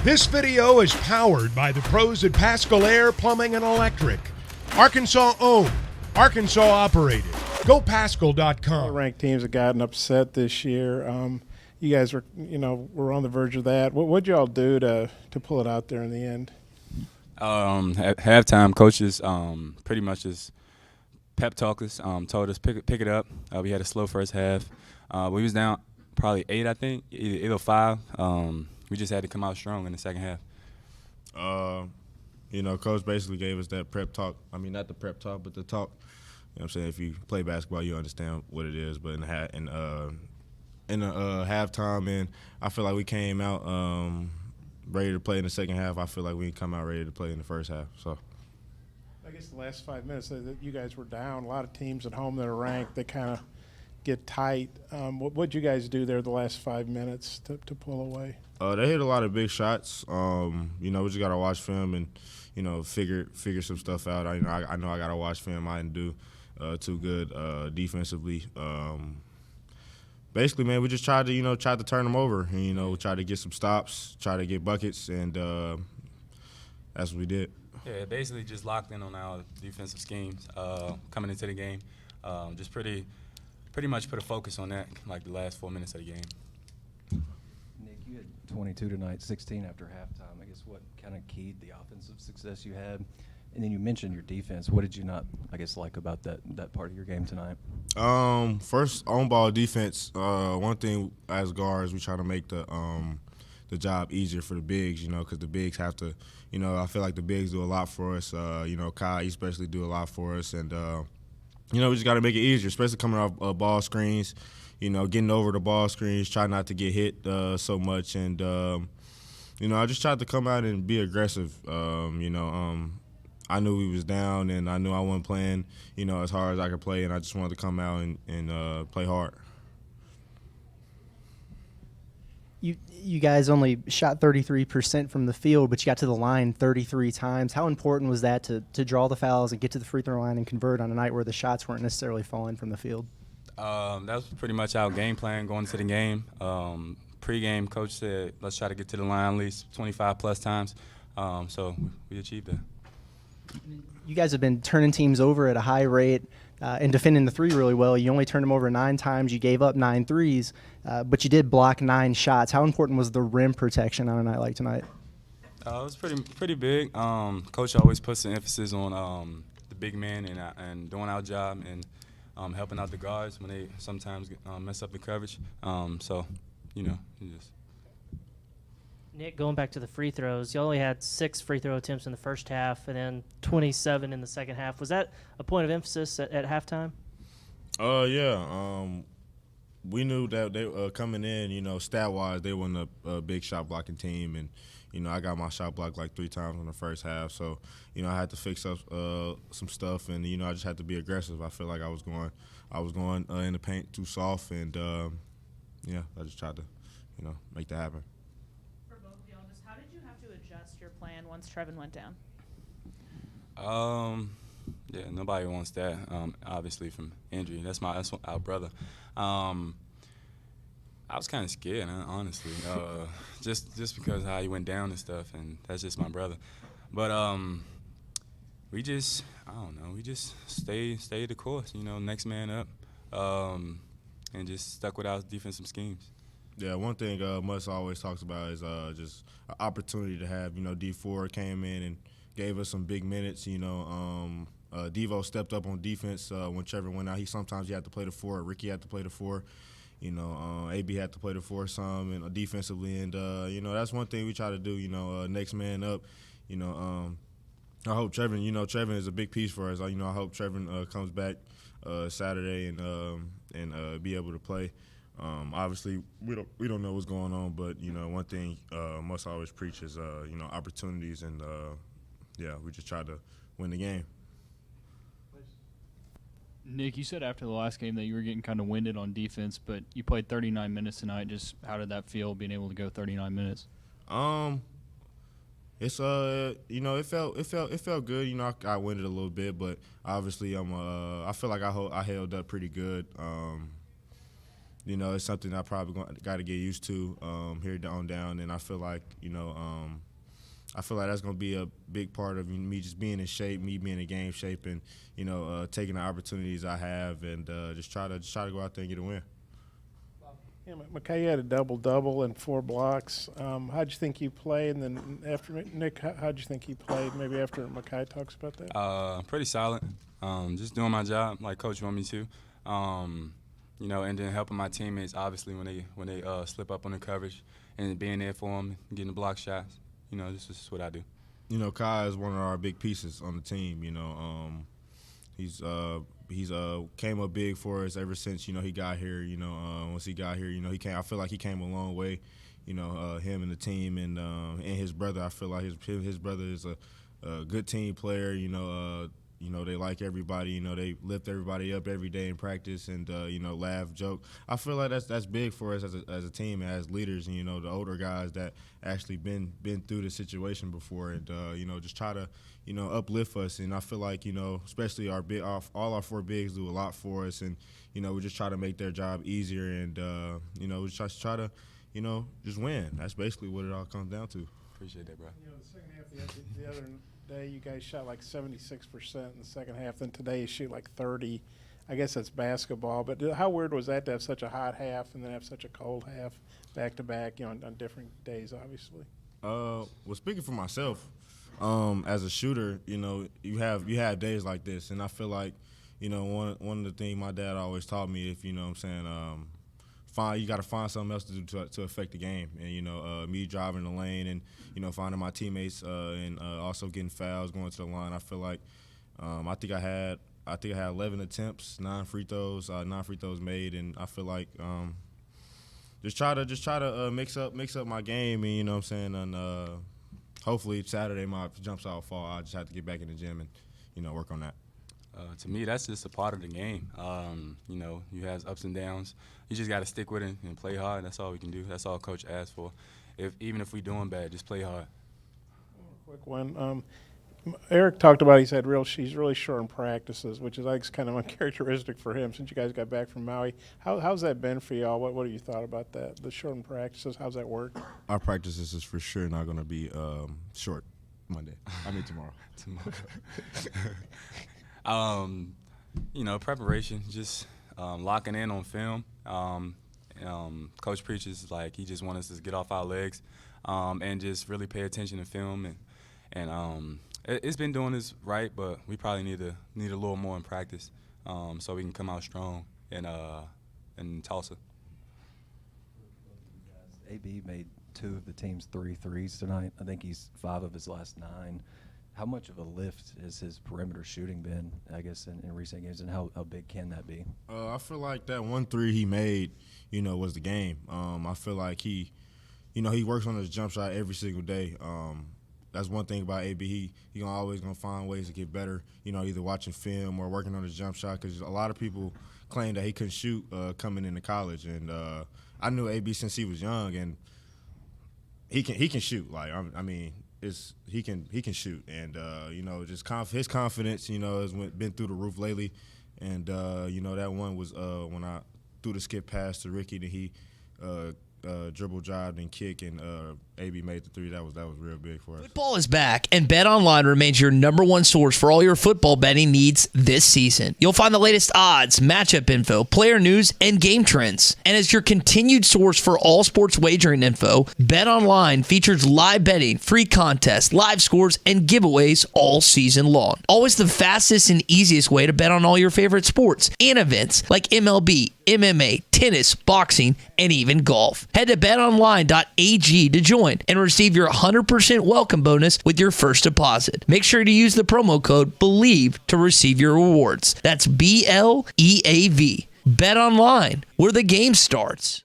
This video is powered by the pros at Pascal Air Plumbing and Electric. Arkansas owned, Arkansas operated. GoPascal.com. All the ranked teams have gotten upset this year. You guys were on the verge of that. What'd y'all do to pull it out there in the end? At halftime, coaches pretty much just pep talked us, told us pick it up. We had a slow first half. We was down probably 8, I think, either 8 or 5. We just had to come out strong in the second half. Coach basically gave us that prep talk. I mean, not the prep talk, but the talk. You know what I'm saying? If you play basketball, you understand what it is. But in the halftime, and I feel like we came out ready to play in the second half. I feel like we come out ready to play in the first half. So, I guess the last 5 minutes that you guys were down. A lot of teams at home that are ranked, they kind of get tight. What'd you guys do there the last 5 minutes to pull away? They hit a lot of big shots. We just gotta watch film and figure some stuff out. I know I gotta watch film. I didn't do too good defensively. Basically, man, we just tried to turn them over. And, we tried to get some stops, try to get buckets, and that's what we did. Yeah, basically just locked in on our defensive schemes coming into the game. Just pretty much put a focus on that, like the last 4 minutes of the game. Nick, you had 22 tonight, 16 after halftime. I guess what kind of keyed the offensive success you had? And then you mentioned your defense. What did you not, like about that part of your game tonight? First, on-ball defense, one thing as guards, we try to make the job easier for the bigs, because the bigs have to, I feel like the bigs do a lot for us. Kai especially do a lot for us. And, we just got to make it easier, especially coming off ball screens, getting over the ball screens, try not to get hit so much. And, I just tried to come out and be aggressive. I knew we was down, and I knew I wasn't playing, as hard as I could play, and I just wanted to come out and play hard. You guys only shot 33% from the field, but you got to the line 33 times. How important was that to draw the fouls and get to the free throw line and convert on a night where the shots weren't necessarily falling from the field? That was pretty much our game plan going into the game. Pre-game, coach said, let's try to get to the line at least 25-plus times. So we achieved that. You guys have been turning teams over at a high rate and defending the three really well. You only turned them over 9 times. You gave up 9 threes, but you did block 9 shots. How important was the rim protection on a night like tonight? It was pretty big. Coach always puts the emphasis on the big man and doing our job and helping out the guards when they sometimes mess up the coverage. Nick, going back to the free throws, you only had 6 free throw attempts in the first half and then 27 in the second half. Was that a point of emphasis at halftime? Yeah. We knew that they coming in, stat-wise, they weren't a big shot blocking team. And, I got my shot blocked like 3 times in the first half. So, I had to fix up some stuff, and, I just had to be aggressive. I feel like I was going in the paint too soft, and, I just tried to, make that happen. How did you have to adjust your plan once Trevin went down? Yeah, nobody wants that. Obviously from injury. That's our brother. I was kind of scared, honestly. Just because how he went down and stuff, and that's just my brother. But we just stayed the course. Next man up, and just stuck with our defensive schemes. Yeah, one thing Muss always talks about is just an opportunity to have, D4 came in and gave us some big minutes. Devo stepped up on defense when Trevor went out. Sometimes he had to play the 4. Ricky had to play the 4. AB had to play the 4 some and defensively. And, that's one thing we try to do, next man up. I hope Trevin, Trevin is a big piece for us. I hope Trevin comes back Saturday and be able to play. Obviously, we don't know what's going on, but one thing Muss always preach is opportunities, and we just try to win the game. Nick, you said after the last game that you were getting kind of winded on defense, but you played 39 minutes tonight. Just how did that feel, being able to go 39 minutes? It's it felt good. I got winded a little bit, but obviously I feel like I held up pretty good. you know, it's something I probably got to get used to here on down. And I feel like, you know, I feel like that's going to be a big part of me just being in shape, me being in game shape, and, you know, taking the opportunities I have and just try to go out there and get a win. Yeah, Makhi had a double-double and 4 blocks. How'd you think you played? And then after Nick, how'd you think you played? Maybe after Makhi talks about that. Pretty solid. Just doing my job like Coach want me to. You know, and then helping my teammates obviously when they slip up on the coverage and being there for them, getting the block shots. You know, this is what I do. You know, Kai is one of our big pieces on the team. You know, he's came up big for us ever since, you know, he got here. You know, once he got here, you know, I feel like he came a long way. You know, him and the team and his brother. I feel like his brother is a good team player. You know, they like everybody. You know, they lift everybody up every day in practice and you know, laugh, joke. I feel like that's big for us as a team and as leaders. And, you know, the older guys that actually been through the situation before and you know, just try to, you know, uplift us. And I feel like, you know, especially all our 4 bigs do a lot for us, and, you know, we just try to make their job easier and you know, we just try to, you know, just win. That's basically what it all comes down to. Appreciate that, bro. You know, the second half the other day you guys shot like 76% in the second half. Then today you shoot like 30. I guess that's basketball. But how weird was that to have such a hot half and then have such a cold half back to back? You know, on different days, obviously. Well, speaking for myself, as a shooter, you know, you have days like this, and I feel like, you know, one of the things my dad always taught me, if you know what I'm saying, you got to find something else to do to affect the game. And, you know, me driving the lane and, you know, finding my teammates and also getting fouls, going to the line. I feel like I think I had 11 attempts, 9 free throws made, and I feel like just try to mix up my game, and, you know what I'm saying, and hopefully Saturday my jump shot will fall. I just have to get back in the gym and, you know, work on that. To me, that's just a part of the game. You know, you have ups and downs. You just got to stick with it and play hard. That's all we can do. That's all Coach asks for. Even if we're doing bad, just play hard. Quick one. Eric talked about he's really short in practices, which is, I think, kind of uncharacteristic for him since you guys got back from Maui. How's that been for y'all? What have you thought about that? The short in practices, how's that work? Our practices is for sure not going to be short Monday. Tomorrow. You know, preparation, just locking in on film. Coach preaches like he just wants us to get off our legs and just really pay attention to film. And it's been doing this right, but we probably need a little more in practice so we can come out strong in Tulsa. AB made 2 of the team's 3 threes tonight. I think he's 5 of his last 9. How much of a lift has his perimeter shooting been, I guess, in recent games, and how big can that be? I feel like that 1 3 he made, you know, was the game. I feel like he works on his jump shot every single day. That's one thing about AB. He always gonna find ways to get better. You know, either watching film or working on his jump shot. Because a lot of people claim that he couldn't shoot coming into college, and I knew AB since he was young, and he can shoot. Like I mean. He can shoot, and you know, just his confidence, you know, has been through the roof lately, and you know, that one was when I threw the skip pass to Ricky, that he dribble, jived, and kick, and AB made the 3. That was real big for us. Football is back, and BetOnline remains your #1 source for all your football betting needs this season. You'll find the latest odds, matchup info, player news, and game trends. And as your continued source for all sports wagering info, BetOnline features live betting, free contests, live scores, and giveaways all season long. Always the fastest and easiest way to bet on all your favorite sports and events like MLB, MMA, tennis, boxing, and even golf. Head to betonline.ag to join and receive your 100% welcome bonus with your first deposit. Make sure to use the promo code BELIEVE to receive your rewards. That's BLEAV. Bet online, where the game starts.